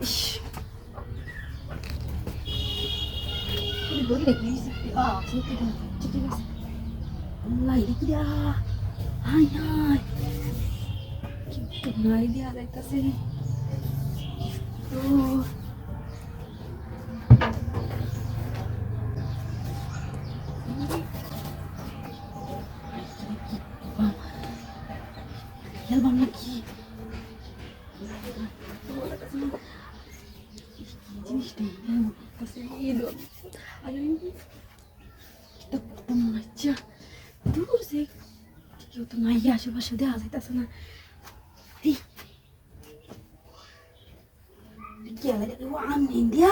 ইস ধরে রেখে ঠিক আছে আল্লাহ কি দিয়া হাই হাই কি নাই দিয়া যাইতাছে তো খেলবাম নাকি জিনিসটা আচ্ছা দূর সে কেউ তো নাই আশেপাশে দেওয়া যাইতেছে না Kiala de wa am India,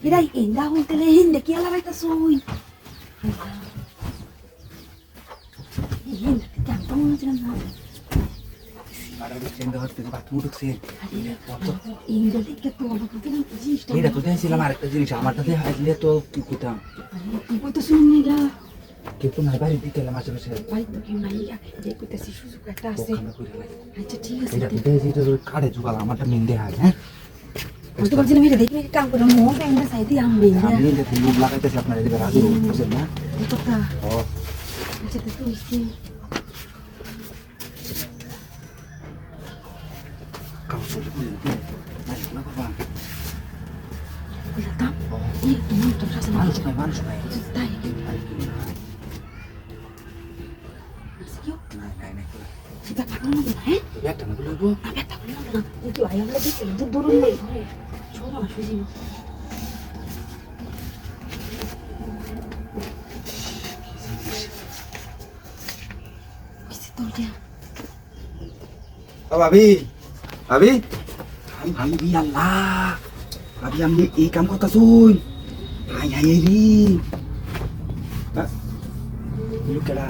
mira India hotel Hindi kiala baita soy. Hindi tanto na jangan. Ada di sini harus tempat duduk sih. India dikit tuh apa kita jisto. Tidak tuh dia sila marek jenis sama tadi dia tuh kita. Ibu tuh sunyi dah. Kita naik balik di dalam macam macam. Balik tuh naik ya. Jadi kita sih susu kata sih. Aja dia sih. Tidak tuh dia situ kada juga lama temin dia aja. Aku tuh kalau jadi dekik kamu udah mau pengen dah saya diambil ya. Ambil dia tunggu belakang itu siap nanti berhasil. Maksudnya? Itu kah? Oh. Aja tuh isi. Kamu sudah punya. Nah, kenapa bang? Iya tak? Iya tuh rasa Mana supaya? Tadi. Yuk. Naik. Kita pakai mana eh? Lihat teman dulu. Lihat tak boleh. Itu ayam lebih itu turun deh. Coba masuk sini. Kisi tahu dia. Oh, Babi. Babi Allah. Babi ambil ikan kota sun. Hai ini. Pak. Ini kala.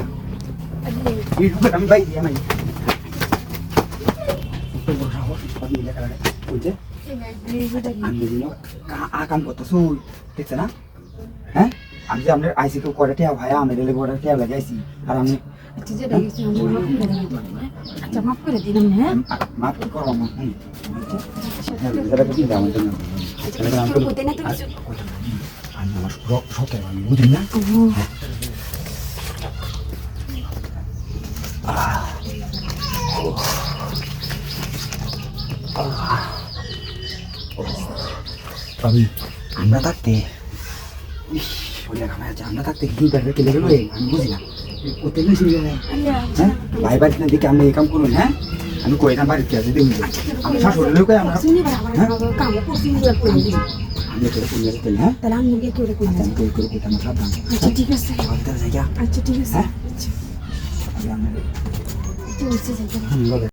Ini bukan kami baik dia mai. Itu berawal Babi dia kala. Kunci. Ambil ini. Akan kota sun. ঠিক না? হ্যাঁ? আমি যে আমাদের আইসি তো করে টিয়া ভাই আমি রেলে বড় টিয়া লাগাইছি আর আমি আচ্ছা যে দেখেছি আচ্ছা মাফ করে দিলাম হ্যাঁ মাফ করো মা এটা কি দাম জানো এটা আমি করতে না তো কিছু আমি আমার শখে আমি বুঝি না আমি আমরা থাকতে আমরা থাকতে কি ব্যাপারে কেলে গেল আমি বুঝি না করতে গেছি হ্যাঁ ভাই বাড়িতে না দেখে আমরা এই কাম করুন হ্যাঁ আমি কই না বাড়িতে আছে দেখুন আমি শাশুড়ি লোক আমরা কাম করছি আমি তোর কোন জায়গায় তেল হ্যাঁ তাহলে আমি গিয়ে করে কই আমি কই করে কোথাও সাবধান আচ্ছা ঠিক আছে আমাদের জায়গা আচ্ছা ঠিক আছে হ্যাঁ আচ্ছা ঠিক আছে